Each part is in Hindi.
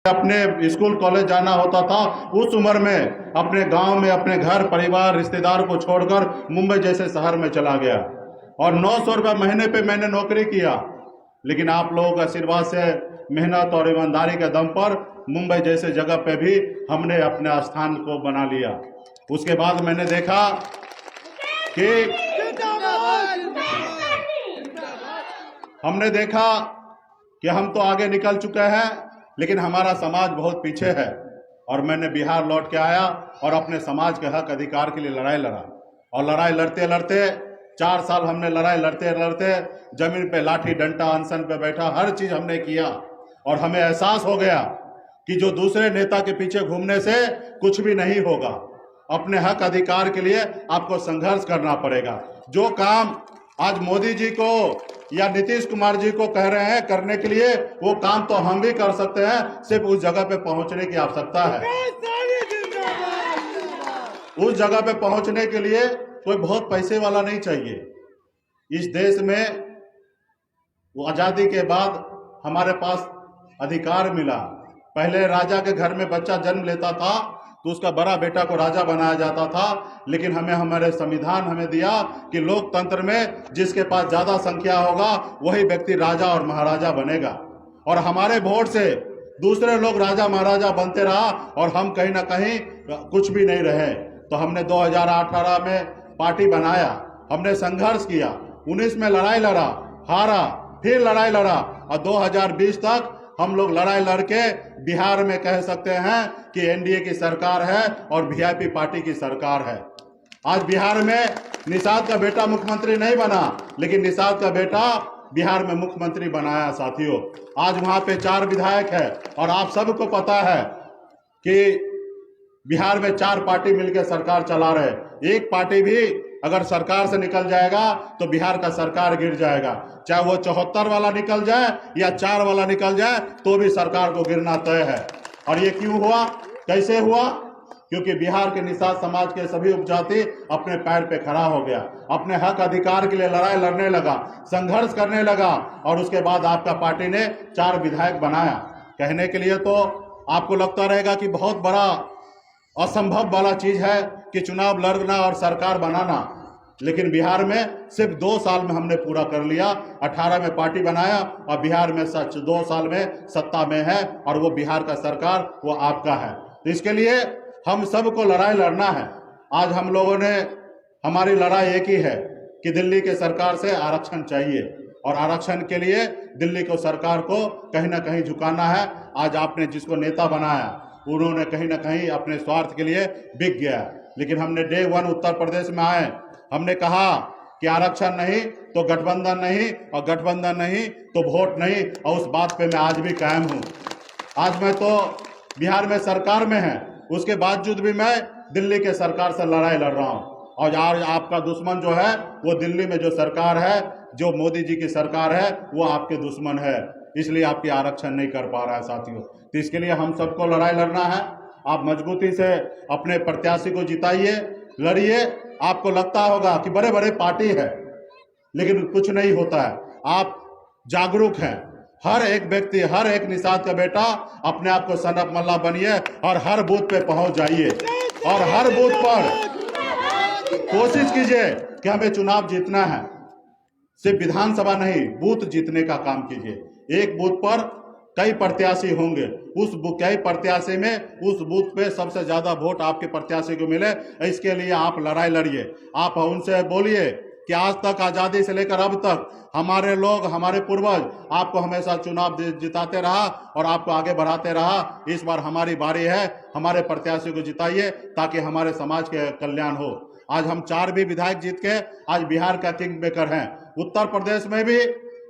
अपने स्कूल कॉलेज जाना होता था, उस उम्र में अपने गांव में अपने घर परिवार रिश्तेदार को छोड़कर मुंबई जैसे शहर में चला गया और 900 रुपये महीने पे मैंने नौकरी किया। लेकिन आप लोगों के आशीर्वाद से, मेहनत और ईमानदारी के दम पर मुंबई जैसे जगह पे भी हमने अपने स्थान को बना लिया। उसके बाद मैंने देखा कि हम तो आगे निकल चुके हैं, लेकिन हमारा समाज बहुत पीछे है। और मैंने बिहार लौट के आया और अपने समाज के हक अधिकार के लिए लड़ाई लड़ा। और लड़ाई लड़ते लड़ते 4 साल हमने लड़ाई लड़ते लड़ते जमीन पे लाठी डंडा अनशन पे बैठा, हर चीज हमने किया। और हमें एहसास हो गया कि जो दूसरे नेता के पीछे घूमने से कुछ भी नहीं होगा। अपने हक अधिकार के लिए आपको संघर्ष करना पड़ेगा। जो काम आज मोदी जी को या नीतीश कुमार जी को कह रहे हैं करने के लिए, वो काम तो हम भी कर सकते हैं, सिर्फ उस जगह पे पहुंचने की आवश्यकता है। उस जगह पे पहुंचने के लिए कोई बहुत पैसे वाला नहीं चाहिए। इस देश में वो आजादी के बाद हमारे पास अधिकार मिला। पहले राजा के घर में बच्चा जन्म लेता था तो उसका बड़ा बेटा को राजा बनाया जाता था, लेकिन हमारे संविधान हमें दिया कि लोकतंत्र में जिसके पास ज्यादा संख्या होगा वही व्यक्ति राजा और महाराजा बनेगा। और हमारे वोट से दूसरे लोग राजा महाराजा बनते रहा और हम कहीं ना कहीं कुछ भी नहीं रहे। तो हमने 2018 में पार्टी बनाया, हमने संघर्ष किया, 19 में लड़ाई लड़ा, हारा, फिर लड़ाई लड़ा और 2020 तक हम लोग लड़ाई लड़के बिहार में कह सकते हैं कि एनडीए की सरकार है और वीआईपी पार्टी की सरकार है। आज बिहार में निषाद का बेटा मुख्यमंत्री नहीं बना, लेकिन निषाद का बेटा बिहार में मुख्यमंत्री बनाया। साथियों, आज वहां पे 4 विधायक है और आप सबको पता है कि बिहार में 4 पार्टी मिलकर सरकार चला रहे। एक पार्टी भी अगर सरकार से निकल जाएगा तो बिहार का सरकार गिर जाएगा। चाहे वो 74 वाला निकल जाए या 4 वाला निकल जाए तो भी सरकार को गिरना तय है। और ये क्यों हुआ, कैसे हुआ? क्योंकि बिहार के निषाद समाज के सभी उपजाति अपने पैर पे खड़ा हो गया, अपने हक अधिकार के लिए लड़ाई लड़ने लगा, संघर्ष करने लगा। और उसके बाद आपका पार्टी ने 4 विधायक बनाया। कहने के लिए तो आपको लगता रहेगा कि बहुत बड़ा असंभव वाला चीज है कि चुनाव लड़ना और सरकार बनाना, लेकिन बिहार में सिर्फ 2 साल में हमने पूरा कर लिया। 18 में पार्टी बनाया और बिहार में 2 साल में सत्ता में है और वो बिहार का सरकार वो आपका है। तो इसके लिए हम सबको लड़ाई लड़ना है। आज हम लोगों ने, हमारी लड़ाई एक ही है कि दिल्ली के सरकार से आरक्षण चाहिए और आरक्षण के लिए दिल्ली को सरकार को कहीं ना कहीं झुकाना है। आज आपने जिसको नेता बनाया उन्होंने कहीं ना कहीं अपने स्वार्थ के लिए बिक गया। लेकिन हमने डे 1 उत्तर प्रदेश में आए, हमने कहा कि आरक्षण नहीं तो गठबंधन नहीं और गठबंधन नहीं तो वोट नहीं। और उस बात पे मैं आज भी कायम हूँ। आज मैं तो बिहार में सरकार में है, उसके बावजूद भी मैं दिल्ली के सरकार से लड़ाई लड़ रहा हूँ। और आज आपका दुश्मन जो है वो दिल्ली में जो सरकार है, जो मोदी जी की सरकार है, वो आपके दुश्मन है, इसलिए आपकी आरक्षण नहीं कर पा रहा है। साथियों, तो इसके लिए हम सबको लड़ाई लड़ना है। आप मजबूती से अपने प्रत्याशी को जिताइए, लड़िए। आपको लगता होगा कि बड़े बड़े पार्टी है, लेकिन कुछ नहीं होता है। आप जागरूक हैं, हर एक व्यक्ति, हर एक निषाद का बेटा अपने आप को सनप मल्ला बनिए और हर बूथ पे पहुंच जाइए और हर बूथ पर कोशिश कीजिए कि हमें चुनाव जीतना है। सिर्फ विधानसभा नहीं, बूथ जीतने का काम कीजिए। एक बूथ पर कई प्रत्याशी होंगे, उस कई प्रत्याशी में उस बूथ पे सबसे ज्यादा वोट आपके प्रत्याशी को मिले, इसके लिए आप लड़ाई लड़िए। आप उनसे बोलिए कि आज तक, आजादी से लेकर अब तक हमारे लोग, हमारे पूर्वज आपको हमेशा चुनाव जिताते रहा और आपको आगे बढ़ाते रहा। इस बार हमारी बारी है, हमारे प्रत्याशी को जिताइए ताकि हमारे समाज के कल्याण हो। आज हम 4 भी विधायक जीत के आज बिहार का किंग मेकर हैं। उत्तर प्रदेश में भी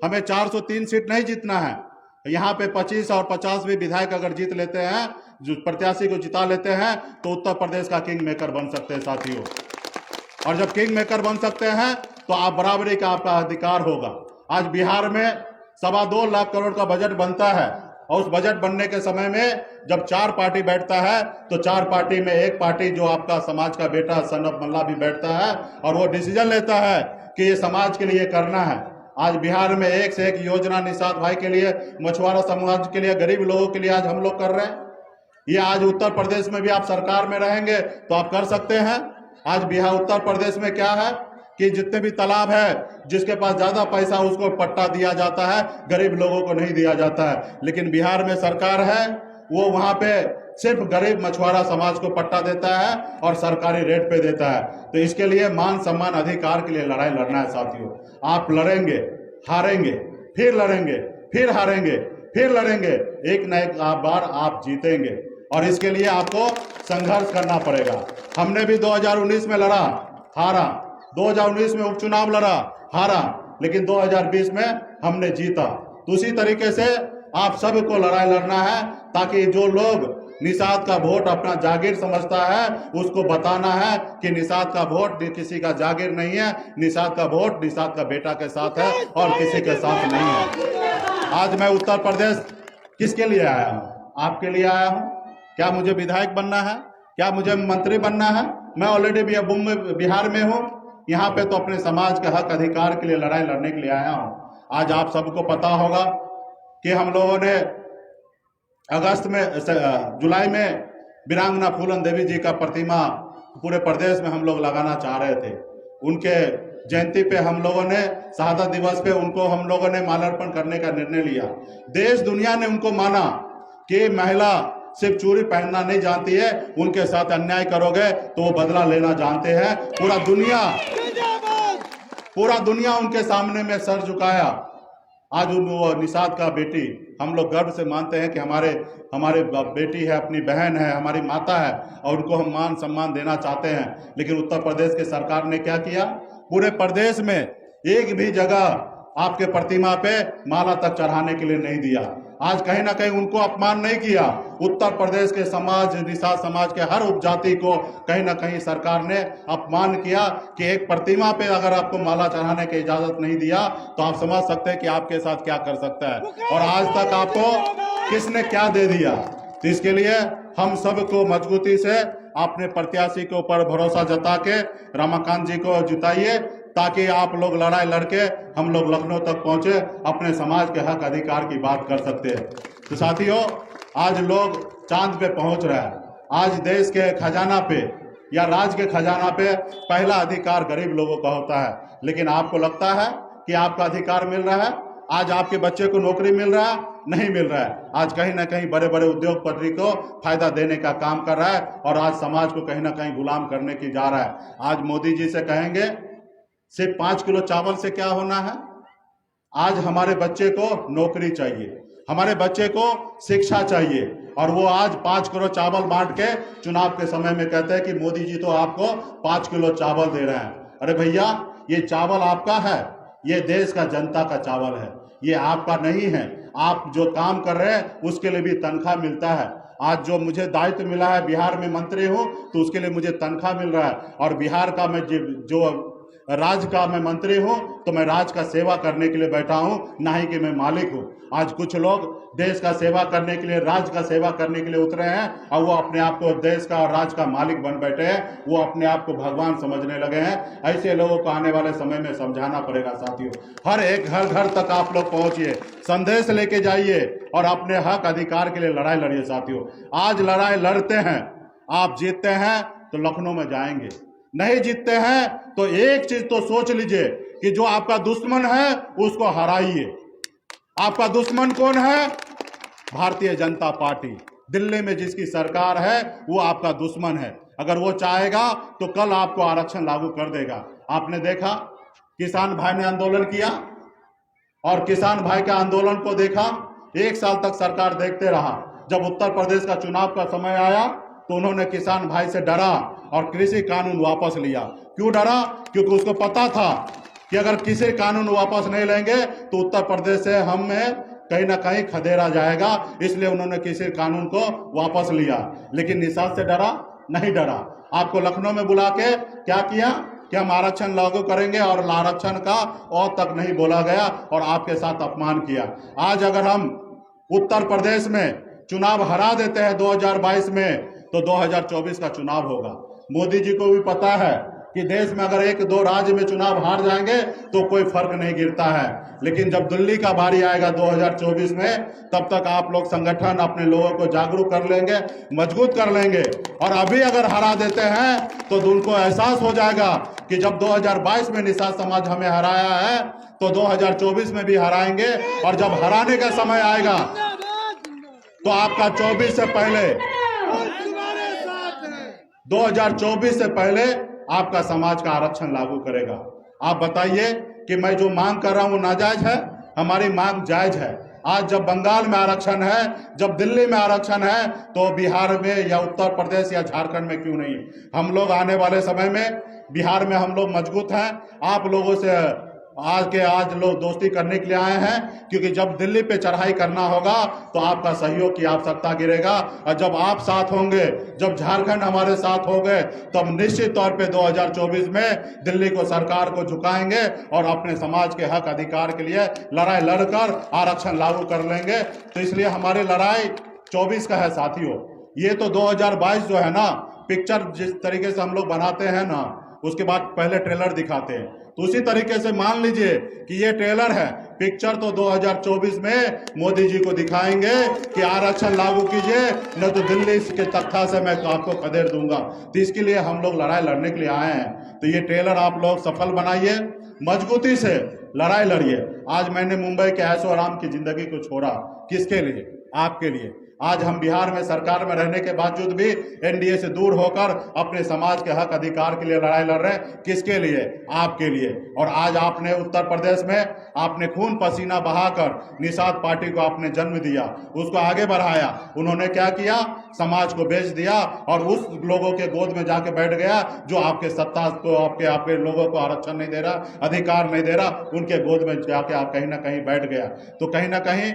हमें 403 सीट नहीं जीतना है। यहाँ पे 25 और 50 भी विधायक अगर जीत लेते हैं, जो प्रत्याशी को जिता लेते हैं, तो उत्तर प्रदेश का किंग मेकर बन सकते हैं। साथियों, और जब किंग मेकर बन सकते हैं तो आप बराबरी का आपका अधिकार होगा। आज बिहार में 2.25 लाख करोड़ का बजट बनता है और उस बजट बनने के समय में जब 4 पार्टी बैठता है तो 4 पार्टी में एक पार्टी जो आपका समाज का बेटा सनप मल्ला भी बैठता है और वो डिसीजन लेता है कि ये समाज के लिए करना है। आज बिहार में एक से एक योजना निषाद भाई के लिए, मछुआरा समाज के लिए, गरीब लोगों के लिए आज हम लोग कर रहे हैं। ये आज उत्तर प्रदेश में भी आप सरकार में रहेंगे तो आप कर सकते हैं। आज बिहार उत्तर प्रदेश में क्या है कि जितने भी तालाब है, जिसके पास ज्यादा पैसा उसको पट्टा दिया जाता है, गरीब लोगों को नहीं दिया जाता है। लेकिन बिहार में सरकार है, वो वहां पे सिर्फ गरीब मछुआरा समाज को पट्टा देता है और सरकारी रेट पे देता है। तो इसके लिए मान सम्मान अधिकार के लिए लड़ाई लड़ना है साथियों। आप लड़ेंगे, हारेंगे, फिर लड़ेंगे, फिर हारेंगे, फिर लड़ेंगे, एक न एक बार आप जीतेंगे और इसके लिए आपको संघर्ष करना पड़ेगा। हमने भी 2019 में लड़ा, हारा, 2019 में उपचुनाव लड़ा, हारा, लेकिन 2020 में हमने जीता। तो उसी तरीके से आप सबको लड़ाई लड़ना है, ताकि जो लोग निषाद का वोट अपना जागीर समझता है उसको बताना है कि निषाद का वोट किसी का जागीर नहीं है, निषाद का वोट निषाद का बेटा के साथ है और किसी के साथ नहीं है। आज मैं उत्तर प्रदेश किसके लिए आया हूँ? आपके लिए आया हूँ। क्या मुझे विधायक बनना है? क्या मुझे मंत्री बनना है? मैं ऑलरेडी बिहार में हूँ। यहाँ पे तो अपने समाज के हक अधिकार के लिए लड़ाई लड़ने के लिए आया हूँ। आज आप सबको पता होगा कि हम लोगों ने जुलाई में वीरांगना फूलन देवी जी का प्रतिमा पूरे प्रदेश में हम लोग लगाना चाह रहे थे। उनके जयंती पे हम लोगों ने, शहादत दिवस पे उनको हम लोगों ने माल्यार्पण करने का निर्णय लिया। देश दुनिया ने उनको माना कि महिला सिर्फ चूड़ी पहनना नहीं जानती है, उनके साथ अन्याय करोगे तो वो बदला लेना जानते हैं। पूरा दुनिया उनके सामने में सर झुकाया। आज वो निषाद का बेटी, हम लोग गर्व से मानते हैं कि हमारे बेटी है, अपनी बहन है, हमारी माता है और उनको हम मान सम्मान देना चाहते हैं। लेकिन उत्तर प्रदेश की सरकार ने क्या किया? पूरे प्रदेश में एक भी जगह आपके प्रतिमा पे माला तक चढ़ाने के लिए नहीं दिया। आज कहीं ना कहीं उनको अपमान नहीं किया। उत्तर प्रदेश के समाज, निषाद समाज के हर उपजाति को कहीं ना कहीं सरकार ने अपमान किया कि एक प्रतिमा पे अगर आपको माला चढ़ाने की इजाजत नहीं दिया तो आप समझ सकते हैं कि आपके साथ क्या कर सकता है। और आज तक आपको किसने क्या दे दिया। तो इसके लिए हम सबको मजबूती से अपने प्रत्याशी के ऊपर भरोसा जता के रमाकांत जी को जिताइए, ताकि आप लोग लड़ाई लड़के हम लोग लखनऊ तक पहुंचे, अपने समाज के हक अधिकार की बात कर सकते हैं। तो साथियों, आज लोग चांद पे पहुंच रहा है। आज देश के खजाना पे या राज्य के खजाना पे पहला अधिकार गरीब लोगों का होता है। लेकिन आपको लगता है कि आपका अधिकार मिल रहा है? आज आपके बच्चे को नौकरी मिल रहा है? नहीं मिल रहा है। आज कहीं ना कहीं बड़े बड़े उद्योगपति को फायदा देने का काम कर रहा है और आज समाज को कहीं ना कहीं गुलाम करने की जा रहा है। आज मोदी जी से कहेंगे सिर्फ 5 किलो चावल से क्या होना है? आज हमारे बच्चे को नौकरी चाहिए, हमारे बच्चे को शिक्षा चाहिए, और वो आज 5 किलो चावल बांट के चुनाव के समय में कहते हैं कि मोदी जी तो आपको 5 किलो चावल दे रहे हैं। अरे भैया, ये चावल आपका है, ये देश का जनता का चावल है, ये आपका नहीं है। आप जो काम कर रहे हैं उसके लिए भी तनख्वाह मिलता है। आज जो मुझे दायित्व मिला है, बिहार में मंत्री हूँ तो उसके लिए मुझे तनख्वाह मिल रहा है, और बिहार का मैं जो राज्य का मैं मंत्री हूं तो मैं राज्य का सेवा करने के लिए बैठा हूं, ना ही कि मैं मालिक हूं। आज कुछ लोग देश का सेवा करने के लिए, राज्य का सेवा करने के लिए उतरे हैं और वो अपने आप को देश का और राज्य का मालिक बन बैठे हैं। वो अपने आप को भगवान समझने लगे हैं। ऐसे लोगों को आने वाले समय में समझाना पड़ेगा साथियों। हर एक घर तक आप लोग पहुंचिए, संदेश लेके जाइए और अपने हक अधिकार के लिए लड़ाई लड़िए साथियों। आज लड़ाई लड़ते हैं, आप जीतते हैं तो लखनऊ में जाएंगे, नहीं जीतते हैं तो एक चीज तो सोच लीजिए कि जो आपका दुश्मन है उसको हराइए। आपका दुश्मन कौन है? भारतीय जनता पार्टी। दिल्ली में जिसकी सरकार है वो आपका दुश्मन है। अगर वो चाहेगा तो कल आपको आरक्षण लागू कर देगा। आपने देखा किसान भाई ने आंदोलन किया और किसान भाई के आंदोलन को देखा, 1 साल तक सरकार देखते रहा। जब उत्तर प्रदेश का चुनाव का समय आया तो उन्होंने किसान भाई से डरा और कृषि कानून वापस लिया। क्यों डरा? क्योंकि उसको पता था कि अगर कृषि कानून वापस नहीं लेंगे तो उत्तर प्रदेश से हमें कहीं ना कहीं खदेड़ा जाएगा। इसलिए उन्होंने कृषि कानून को वापस लिया। लेकिन निषाद से डरा? नहीं डरा। आपको लखनऊ में बुला के क्या किया कि हम आरक्षण लागू करेंगे, और आरक्षण का और तक नहीं बोला गया और आपके साथ अपमान किया। आज अगर हम उत्तर प्रदेश में चुनाव हरा देते हैं 2022 में तो 2024 का चुनाव होगा। मोदी जी को भी पता है कि देश में अगर एक दो राज्य में चुनाव हार जाएंगे तो कोई फर्क नहीं गिरता है, लेकिन जब दिल्ली का बारी आएगा 2024 में, तब तक आप लोग संगठन अपने लोगों को जागरूक कर लेंगे, मजबूत कर लेंगे। और अभी अगर हरा देते हैं तो उनको एहसास हो जाएगा कि जब 2022 में निषाद समाज हमें हराया है तो 2024 में भी हराएंगे। और जब हराने का समय आएगा तो आपका 24 से पहले 2024 से पहले आपका समाज का आरक्षण लागू करेगा। आप बताइए कि मैं जो मांग कर रहा हूं नाजायज है? हमारी मांग जायज है। आज जब बंगाल में आरक्षण है, जब दिल्ली में आरक्षण है, तो बिहार में या उत्तर प्रदेश या झारखंड में क्यों नहीं? हम लोग आने वाले समय में बिहार में हम लोग मजबूत हैं। आप लोगों से आज लोग दोस्ती करने के लिए आए हैं, क्योंकि जब दिल्ली पे चढ़ाई करना होगा तो आपका सहयोग की आवश्यकता गिरेगा। और जब आप साथ होंगे, जब झारखंड हमारे साथ हो गए, तब निश्चित तौर पे 2024 में दिल्ली को सरकार को झुकाएंगे और अपने समाज के हक अधिकार के लिए लड़ाई लड़कर आरक्षण लागू कर लेंगे। तो इसलिए हमारी लड़ाई 24 का है साथियों। ये तो 2022 जो है ना, पिक्चर जिस तरीके से हम लोग बनाते हैं ना, उसके बाद पहले ट्रेलर दिखाते हैं, तो उसी तरीके से मान लीजिए कि ये ट्रेलर है। पिक्चर तो 2024 में मोदी जी को दिखाएंगे कि आरक्षण लागू कीजिए, न तो दिल्ली के तख्ता से मैं आपको खदेड़ दूंगा। तो इसके लिए हम लोग लड़ाई लड़ने के लिए आए हैं। तो ये ट्रेलर आप लोग सफल बनाइए, मजबूती से लड़ाई लड़िए। आज मैंने मुंबई के ऐशो आराम की जिंदगी को छोड़ा, किसके लिए? आपके लिए। आज हम बिहार में सरकार में रहने के बावजूद भी एनडीए से दूर होकर अपने समाज के हक अधिकार के लिए लड़ाई लड़ रहे हैं। किसके लिए? आपके लिए। और आज आपने उत्तर प्रदेश में आपने खून पसीना बहाकर निषाद पार्टी को आपने जन्म दिया, उसको आगे बढ़ाया। उन्होंने क्या किया? समाज को बेच दिया और उस लोगों के गोद में जाके बैठ गया जो आपके सत्ता को, आपके लोगों को आरक्षण नहीं दे रहा, अधिकार नहीं दे रहा, उनके गोद में जाके आप कहीं ना कहीं बैठ गया। तो कहीं ना कहीं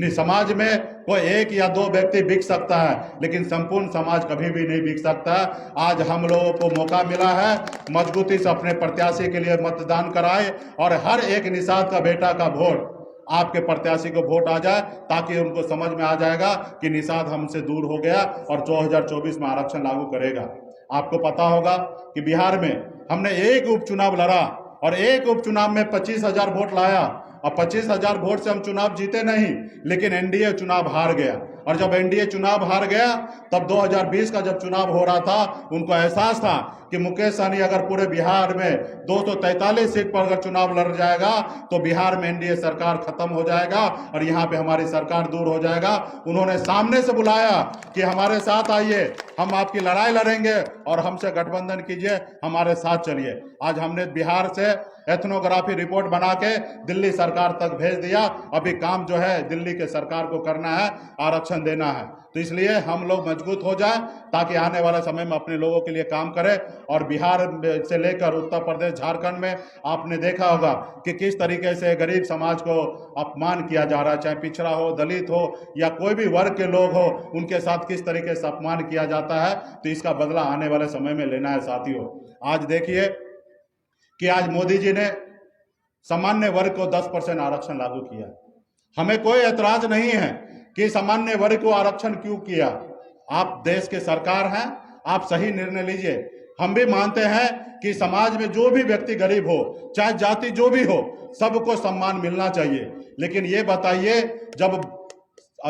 समाज में कोई एक या दो व्यक्ति बिक सकता है, लेकिन संपूर्ण समाज कभी भी नहीं बिक सकता। आज हम लोगों को मौका मिला है, मजबूती से अपने प्रत्याशी के लिए मतदान कराए और हर एक निषाद का बेटा का वोट आपके प्रत्याशी को वोट आ जाए, ताकि उनको समझ में आ जाएगा कि निषाद हमसे दूर हो गया और 2024 में आरक्षण लागू करेगा। आपको पता होगा कि बिहार में हमने एक उपचुनाव लड़ा और एक उपचुनाव में 25,000 वोट लाया और 25,000 वोट से हम चुनाव जीते नहीं, लेकिन एनडीए चुनाव हार गया। और जब एनडीए चुनाव हार गया, तब 2020 का जब चुनाव हो रहा था, उनको एहसास था कि मुकेश सहनी अगर पूरे बिहार में 243 सीट पर अगर चुनाव लड़ जाएगा तो बिहार में एनडीए सरकार खत्म हो जाएगा और यहाँ पे हमारी सरकार दूर हो जाएगा। उन्होंने सामने से बुलाया कि हमारे साथ आइए, हम आपकी लड़ाई लड़ेंगे और हमसे गठबंधन कीजिए, हमारे साथ चलिए। आज हमने बिहार से एथनोग्राफी रिपोर्ट बना के दिल्ली सरकार तक भेज दिया। अभी काम जो है दिल्ली के सरकार को करना है, आरक्षण देना है। तो इसलिए हम लोग मजबूत हो जाएं ताकि आने वाले समय में अपने लोगों के लिए काम करें। और बिहार से लेकर उत्तर प्रदेश, झारखंड में आपने देखा होगा कि किस तरीके से गरीब समाज को अपमान किया जा रहा है, चाहे पिछड़ा हो, दलित हो या कोई भी वर्ग के लोग हो, उनके साथ किस तरीके से अपमान किया जाता है। तो इसका बदला आने वाले समय में लेना है साथियों। आज देखिए कि आज मोदी जी ने सामान्य वर्ग को 10% आरक्षण लागू किया। हमें कोई ऐतराज नहीं है कि सामान्य वर्ग को आरक्षण क्यों किया। आप देश के सरकार हैं, आप सही निर्णय लीजिए। हम भी मानते हैं कि समाज में जो भी व्यक्ति गरीब हो, चाहे जाति जो भी हो, सबको सम्मान मिलना चाहिए। लेकिन ये बताइए, जब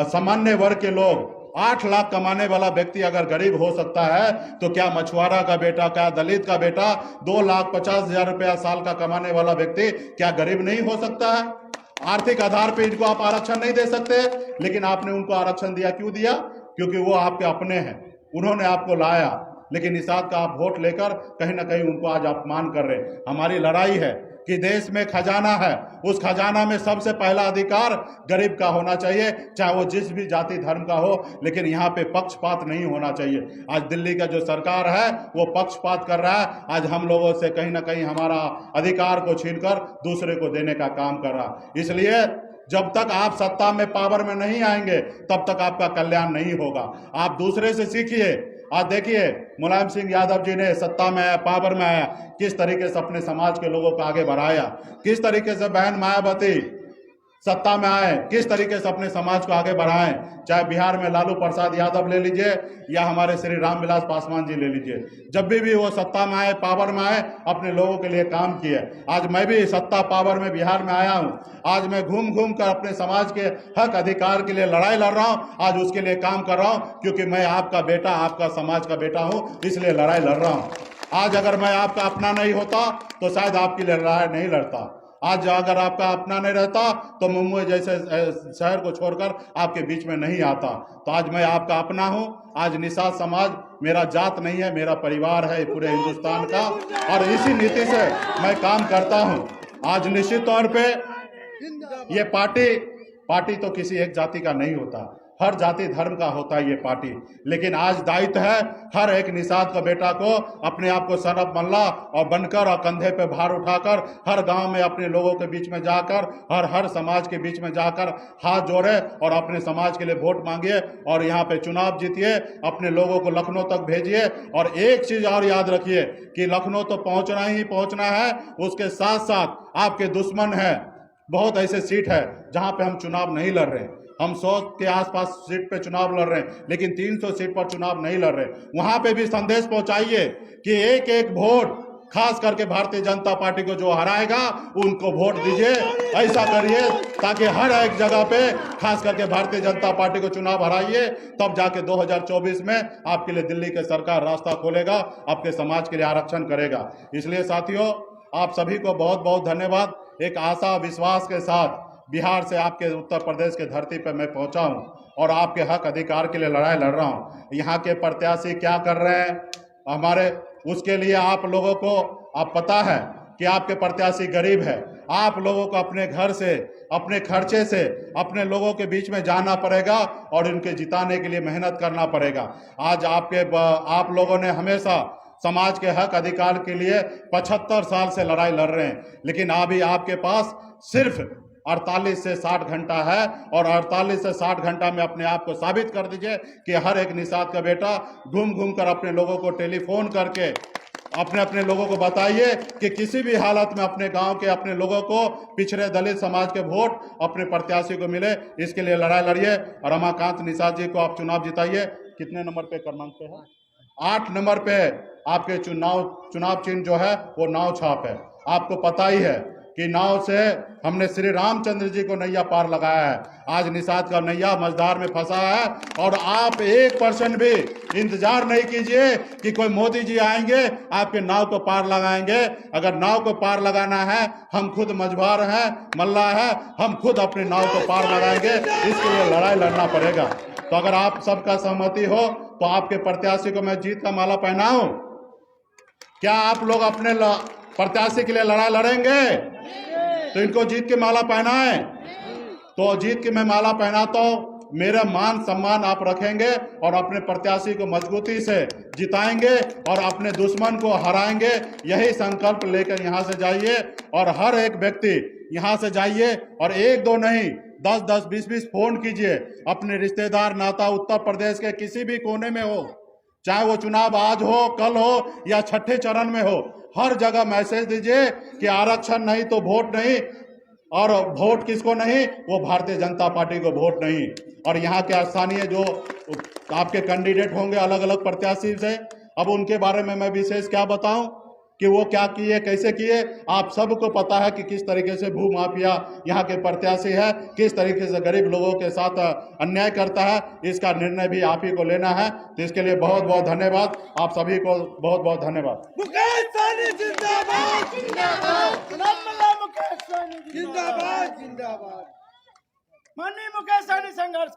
सामान्य वर्ग के लोग 8 लाख कमाने वाला व्यक्ति अगर गरीब हो सकता है, तो क्या मछुआरा का बेटा, क्या दलित का बेटा 2,50,000 रुपया साल का कमाने वाला व्यक्ति क्या गरीब नहीं हो सकता है? आर्थिक आधार पे इनको आप आरक्षण नहीं दे सकते, लेकिन आपने उनको आरक्षण दिया। क्यों दिया? क्योंकि वो आपके अपने हैं, उन्होंने आपको लाया। लेकिन निषाद का आप वोट लेकर कहीं ना कहीं उनको आज अपमान कर रहे हैं। हमारी लड़ाई है कि देश में खजाना है, उस खजाना में सबसे पहला अधिकार गरीब का होना चाहिए, चाहे वो जिस भी जाति धर्म का हो। लेकिन यहाँ पे पक्षपात नहीं होना चाहिए। आज दिल्ली का जो सरकार है वो पक्षपात कर रहा है। आज हम लोगों से कहीं ना कहीं हमारा अधिकार को छीनकर दूसरे को देने का काम कर रहा है। इसलिए जब तक आप सत्ता में, पावर में नहीं आएंगे, तब तक आपका कल्याण नहीं होगा। आप दूसरे से सीखिए। आज देखिए, मुलायम सिंह यादव जी ने सत्ता में आया, पावर में आया, किस तरीके से अपने समाज के लोगों को आगे बढ़ाया, किस तरीके से बहन मायावती सत्ता में आए, किस तरीके से अपने समाज को आगे बढ़ाएं। चाहे बिहार में लालू प्रसाद यादव ले लीजिए या हमारे श्री रामविलास पासवान जी ले लीजिए, जब भी वो सत्ता में आए, पावर में आए, अपने लोगों के लिए काम किए। आज मैं भी सत्ता पावर में बिहार में आया हूँ। आज मैं घूम घूम कर अपने समाज के हक अधिकार के लिए लड़ाई लड़ रहा हूँ। आज उसके लिए काम कर रहा हूँ, क्योंकि मैं आपका बेटा, आपका समाज का बेटा हूँ, इसलिए लड़ाई लड़ रहा हूँ। आज अगर मैं आपका अपना नहीं होता तो शायद आपके लिए लड़ाई नहीं लड़ता। आज अगर आपका अपना नहीं रहता तो मुंबई जैसे शहर को छोड़कर आपके बीच में नहीं आता। तो आज मैं आपका अपना हूं। आज निषाद समाज मेरा जात नहीं है, मेरा परिवार है पूरे हिंदुस्तान का, और इसी नीति से मैं काम करता हूं। आज निश्चित तौर पे ये पार्टी तो किसी एक जाति का नहीं होता, हर जाति धर्म का होता है ये पार्टी। लेकिन आज दायित्व है हर एक निषाद का बेटा को अपने आप को सरफ मल्ला और बनकर और कंधे पे भार उठाकर हर गांव में अपने लोगों के बीच में जाकर, हर समाज के बीच में जाकर हाथ जोड़े और अपने समाज के लिए वोट मांगिए और यहाँ पे चुनाव जीतिए। अपने लोगों को लखनऊ तक भेजिए। और एक चीज और याद रखिए कि लखनऊ तो पहुंचना ही पहुंचना है, उसके साथ साथ आपके दुश्मन है। बहुत ऐसे सीट है जहां पे हम चुनाव नहीं लड़ रहे, हम 100 के आसपास सीट पे चुनाव लड़ रहे हैं, लेकिन 300 सीट पर चुनाव नहीं लड़ रहे। वहां पे भी संदेश पहुंचाइए कि एक एक वोट, खास करके भारतीय जनता पार्टी को जो हराएगा उनको वोट दीजिए। ऐसा करिए ताकि हर एक जगह पे खास करके भारतीय जनता पार्टी को चुनाव हराइए, तब जाके 2024 में आपके लिए दिल्ली की सरकार रास्ता खोलेगा, आपके समाज के लिए आरक्षण करेगा। इसलिए साथियों, आप सभी को बहुत बहुत धन्यवाद। एक आशा विश्वास के साथ बिहार से आपके उत्तर प्रदेश के धरती पर मैं पहुंचा हूं और आपके हक अधिकार के लिए लड़ाई लड़ रहा हूं। यहाँ के प्रत्याशी क्या कर रहे हैं हमारे, उसके लिए आप लोगों को आप पता है कि आपके प्रत्याशी गरीब है। आप लोगों को अपने घर से, अपने खर्चे से अपने लोगों के बीच में जाना पड़ेगा और उनके जिताने के लिए मेहनत करना पड़ेगा। आज आप लोगों ने हमेशा समाज के हक अधिकार के लिए 75 साल से लड़ाई लड़ रहे हैं, लेकिन अभी आपके पास सिर्फ 48 से 60 घंटा है, और 48 से 60 घंटा में अपने आप को साबित कर दीजिए कि हर एक निषाद का बेटा घूम घूम कर अपने लोगों को टेलीफोन करके अपने लोगों को बताइए कि किसी भी हालत में अपने गांव के अपने लोगों को, पिछड़े दलित समाज के वोट अपने प्रत्याशी को मिले, इसके लिए लड़ाई लड़िए। और रमाकांत निषाद जी को आप चुनाव जिताइए। कितने नंबर पे क्रमांक पे है? 8 नंबर पे आपके चुनाव चिन्ह जो है वो नाव छाप है। आपको पता ही है कि नाव से हमने श्री रामचंद्र जी को नैया पार लगाया है। आज निषाद का नैया मझधार में फंसा है, और आप 1% भी इंतजार नहीं कीजिए कि कोई मोदी जी आएंगे आपके नाव को पार लगाएंगे। अगर नाव को पार लगाना है, हम खुद मझधार हैं, मल्ला है, हम खुद अपने नाव को पार लगाएंगे। इसके लिए लड़ाई लड़ना पड़ेगा। तो अगर आप सबका सहमति हो तो आपके प्रत्याशी को मैं जीत का माला पहनाऊं। क्या आप लोग अपने प्रत्याशी के लिए लड़ाई लड़ेंगे? तो इनको जीत के माला पहनाएं। तो जीत के मैं माला पहनाता हूं, मेरा मान सम्मान आप रखेंगे और अपने प्रत्याशी को मजबूती से जिताएंगे और अपने दुश्मन को हराएंगे। यही संकल्प लेकर यहाँ से जाइए, और हर एक व्यक्ति यहाँ से जाइए और 1-2 नहीं, 10-10, 20-20 फोन कीजिए। अपने रिश्तेदार नाता उत्तर प्रदेश के किसी भी कोने में हो, चाहे वो चुनाव आज हो, कल हो या छठे चरण में हो, हर जगह मैसेज दीजिए कि आरक्षण नहीं तो वोट नहीं, और वोट किसको नहीं? वो भारतीय जनता पार्टी को वोट नहीं। और यहाँ के स्थानीय जो आपके कैंडिडेट होंगे अलग अलग प्रत्याशी से, अब उनके बारे में मैं विशेष क्या बताऊं कि वो क्या किए, कैसे किए। आप सबको पता है कि किस तरीके से भू माफिया यहाँ के प्रत्याशी है, किस तरीके से गरीब लोगों के साथ अन्याय करता है। इसका निर्णय भी आप ही को लेना है। तो इसके लिए बहुत बहुत धन्यवाद। आप सभी को बहुत बहुत धन्यवाद। मुकेश सहनी जिंदाबाद, जिंदाबाद, जिंदाबाद, जिंदाबाद। माननीय मुकेश सहनी संघर्ष